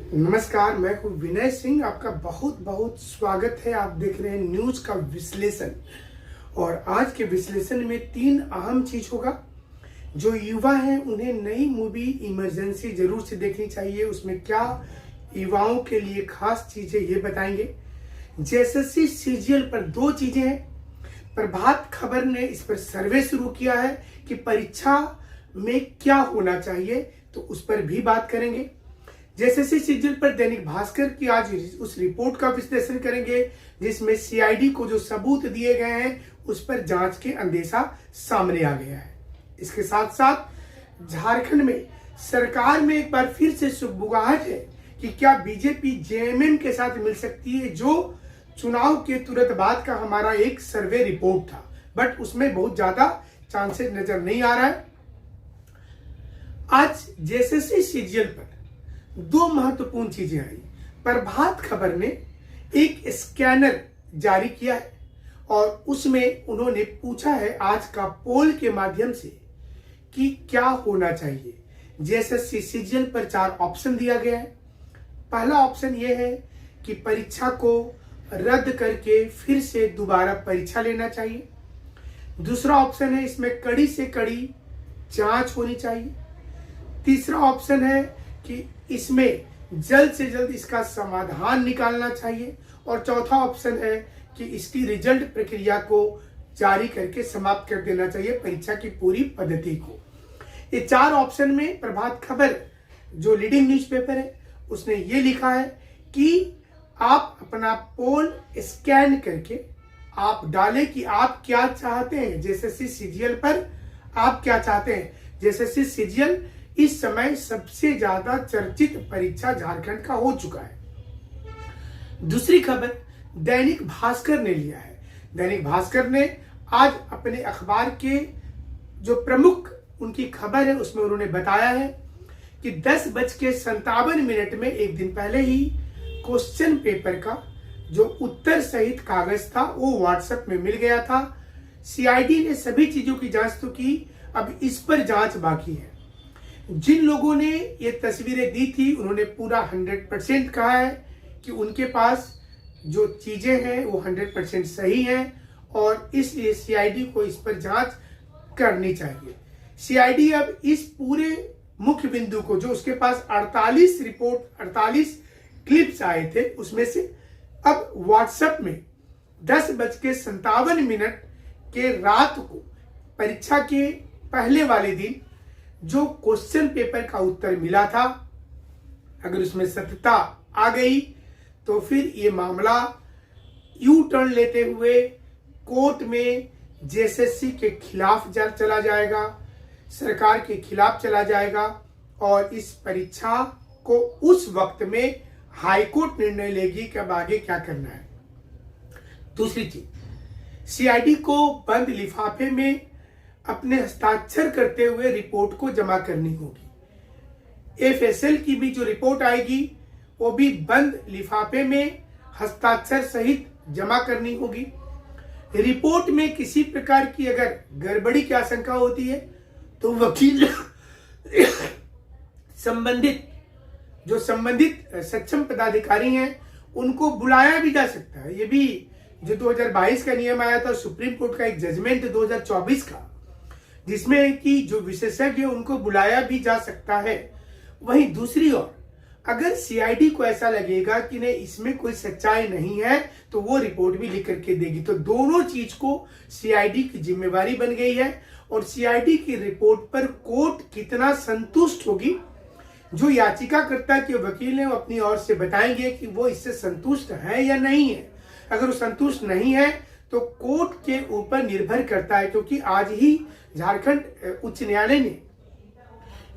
नमस्कार, मैं हूं विनय सिंह। आपका बहुत बहुत स्वागत है। आप देख रहे हैं न्यूज का विश्लेषण। और आज के विश्लेषण में 3 अहम चीज होगा। जो युवा हैं उन्हें नई मूवी इमरजेंसी जरूर से देखनी चाहिए। उसमें क्या युवाओं के लिए खास चीजें ये बताएंगे। जेएसएससी सीजीएल पर 2 चीजें हैं। प्रभात खबर ने इस पर सर्वे शुरू किया है कि परीक्षा में क्या होना चाहिए, तो उस पर भी बात करेंगे। जेएसएससी सीजीएल पर दैनिक भास्कर की आज उस रिपोर्ट का विश्लेषण करेंगे जिसमें सीआईडी को जो सबूत दिए गए हैं उस पर जांच के अंदेशा सामने आ गया है। इसके साथ साथ झारखंड में सरकार में एक बार फिर से सुगबुगाहट है कि क्या बीजेपी जेएमएम के साथ मिल सकती है, जो चुनाव के तुरंत बाद का हमारा एक सर्वे रिपोर्ट था, बट उसमें बहुत ज्यादा चांसेस नजर नहीं आ रहा है। आज जेएसएससी सीजीएल पर 2 महत्वपूर्ण चीजें आई। प्रभात खबर ने एक स्कैनर जारी किया है और उसमें उन्होंने पूछा है आज का पोल के माध्यम से कि क्या होना चाहिए। जेएसएससी सीजीएल पर 4 ऑप्शन दिया गया है। पहला ऑप्शन यह है कि परीक्षा को रद्द करके फिर से दोबारा परीक्षा लेना चाहिए। दूसरा ऑप्शन है इसमें कड़ी से कड़ी जांच होनी चाहिए। तीसरा ऑप्शन है कि इसमें जल्द से जल्द इसका समाधान निकालना चाहिए। और चौथा ऑप्शन है कि इसकी रिजल्ट प्रक्रिया को जारी करके समाप्त कर देना चाहिए, परीक्षा की पूरी पद्धति को। ये 4 ऑप्शन में प्रभात खबर जो लीडिंग न्यूज़पेपर है उसने ये लिखा है कि आप अपना पोल स्कैन करके आप डालें कि आप क्या चाहते हैं। जेएसएससी सीजीएल पर आप क्या चाहते हैं। जेएसएससी सीजीएल इस समय सबसे ज्यादा चर्चित परीक्षा झारखंड का हो चुका है। दूसरी खबर दैनिक भास्कर ने लिया है। दैनिक भास्कर ने आज अपने अखबार के जो प्रमुख उनकी खबर है उसमें उन्होंने बताया है कि 10:57 में एक दिन पहले ही क्वेश्चन पेपर का जो उत्तर सहित कागज था वो व्हाट्सएप में मिल गया था। सीआईडी ने सभी चीजों की जांच तो की, अब इस पर जांच बाकी है। जिन लोगों ने ये तस्वीरें दी थी उन्होंने पूरा 100% कहा है कि उनके पास जो चीजें हैं वो 100% सही हैं और इसलिए सीआईडी को इस पर जांच करनी चाहिए। सीआईडी अब इस पूरे मुख्य बिंदु को, जो उसके पास 48 क्लिप्स आए थे, उसमें से अब व्हाट्सएप में 10:57 के रात को परीक्षा के पहले वाले दिन जो क्वेश्चन पेपर का उत्तर मिला था, अगर उसमें सत्यता आ गई तो फिर ये मामला यू टर्न लेते हुए कोर्ट में जेएसएससी के खिलाफ चला जाएगा, सरकार के खिलाफ चला जाएगा और इस परीक्षा को उस वक्त में हाईकोर्ट निर्णय लेगी कि अब आगे क्या करना है। दूसरी चीज, सीआईडी को बंद लिफाफे में अपने हस्ताक्षर करते हुए रिपोर्ट को जमा करनी होगी। एफएसएल की भी जो रिपोर्ट आएगी वो भी बंद लिफाफे में हस्ताक्षर सहित जमा करनी होगी। रिपोर्ट में किसी प्रकार की अगर गड़बड़ी की आशंका होती है तो वकील संबंधित सक्षम पदाधिकारी हैं उनको बुलाया भी जा सकता है। ये भी जो 2022 का नियम आया था, सुप्रीम कोर्ट का एक जजमेंट 2024 का, जिसमें कि जो विशेषज्ञ है उनको बुलाया भी जा सकता है। वहीं दूसरी ओर अगर सीआईडी को ऐसा लगेगा कि नहीं इसमें कोई सच्चाई नहीं है तो वो रिपोर्ट भी लिख करके देगी। तो दोनों चीज को सीआईडी की जिम्मेवारी बन गई है और सीआईडी की रिपोर्ट पर कोर्ट कितना संतुष्ट होगी, जो याचिकाकर्ता के वकील हैं वो अपनी ओर से बताएंगे कि वो इससे संतुष्ट है या नहीं है। अगर वो संतुष्ट नहीं है तो कोर्ट के ऊपर निर्भर करता है, क्योंकि आज ही झारखंड उच्च न्यायालय ने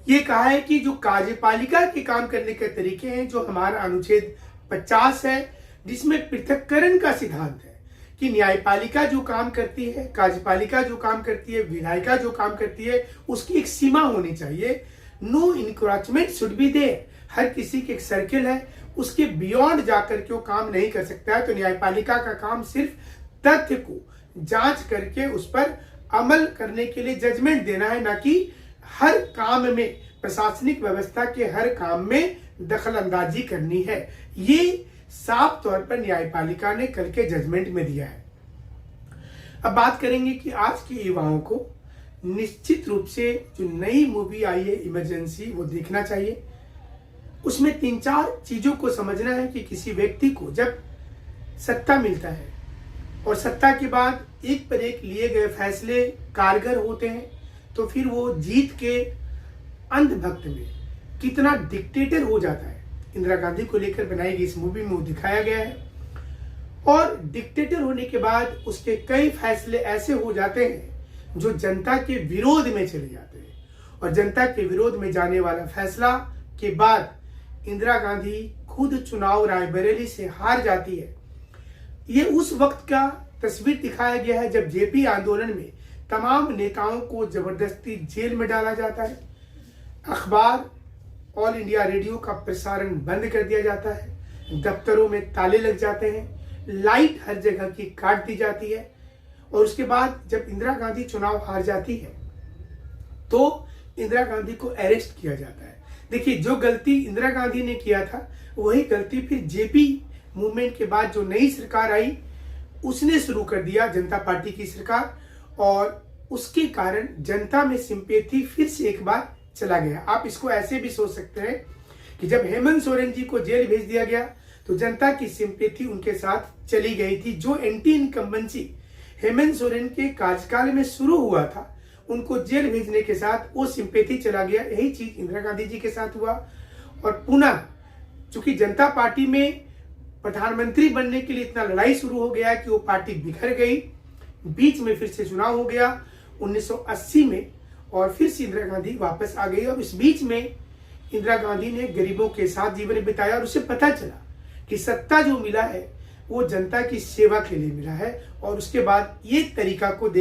ये कहा है कि जो कार्यपालिका के काम करने के तरीके हैं, जो हमारा अनुच्छेद 50 है जिसमें पृथक्करण का सिद्धांत है कि न्यायपालिका जो काम करती है, कार्यपालिका जो काम करती है, विधायिका जो काम करती है, उसकी एक सीमा होनी चाहिए। No encroachment should be there. हर किसी की एक सर्किल है, उसके बियॉन्ड जाकर के वो काम नहीं कर सकता है। तो न्यायपालिका का काम सिर्फ तथ्य को जांच करके उस पर अमल करने के लिए जजमेंट देना है, ना कि हर काम में प्रशासनिक व्यवस्था के हर काम में दखल अंदाजी करनी है। ये साफ तौर पर न्यायपालिका ने कल के जजमेंट में दिया है। अब बात करेंगे कि आज के युवाओं को निश्चित रूप से जो नई मूवी आई है इमरजेंसी, वो देखना चाहिए। उसमें 3-4 चीजों को समझना है कि किसी व्यक्ति को जब सत्ता मिलता है और सत्ता के बाद एक पर एक लिए गए फैसले कारगर होते हैं, तो फिर वो जीत के अंधभक्त में कितना डिक्टेटर हो जाता है। इंदिरा गांधी को लेकर बनाई गई इस मूवी में वो दिखाया गया है। और डिक्टेटर होने के बाद उसके कई फैसले ऐसे हो जाते हैं जो जनता के विरोध में चले जाते हैं, और जनता के विरोध में जाने वाला फैसला के बाद इंदिरा गांधी खुद चुनाव रायबरेली से हार जाती है। ये उस वक्त का तस्वीर दिखाया गया है जब जेपी आंदोलन में तमाम नेताओं को जबरदस्ती जेल में डाला जाता है, अखबार ऑल इंडिया रेडियो का प्रसारण बंद कर दिया जाता है, दफ्तरों में ताले लग जाते हैं, लाइट हर जगह की काट दी जाती है। और उसके बाद जब इंदिरा गांधी चुनाव हार जाती है तो इंदिरा गांधी को अरेस्ट किया जाता है। देखिए, जो गलती इंदिरा गांधी ने किया था वही गलती फिर जेपी मूवमेंट के बाद जो नई सरकार आई उसने शुरू कर दिया, जनता पार्टी की सरकार, और उसके कारण जनता में सिंपैथी फिर से एक बार चला गया। आप इसको ऐसे भी सोच सकते हैं कि जब हेमंत सोरेन जी को जेल भेज दिया गया तो जनता की सिंपैथी उनके साथ चली गई थी। जो एंटी इनकम्बेंसी हेमंत सोरेन के कार्यकाल में शुरू हुआ था, उनको जेल भेजने के साथ वो सिंपैथी चला गया। यही चीज इंदिरा गांधी जी के साथ हुआ। और पुनः चूंकि जनता पार्टी में प्रधानमंत्री बनने के लिए इतना लड़ाई शुरू हो गया कि वो पार्टी बिखर गई, बीच में फिर से चुनाव हो गया 1980 में, और फिर से इंदिरा गांधी वापस आ गई। और इस बीच में इंदिरा गांधी ने गरीबों के साथ जीवन बिताया और उसे पता चला कि सत्ता जो मिला है वो जनता की सेवा के लिए मिला है। और उसके बाद ये तरीका को देख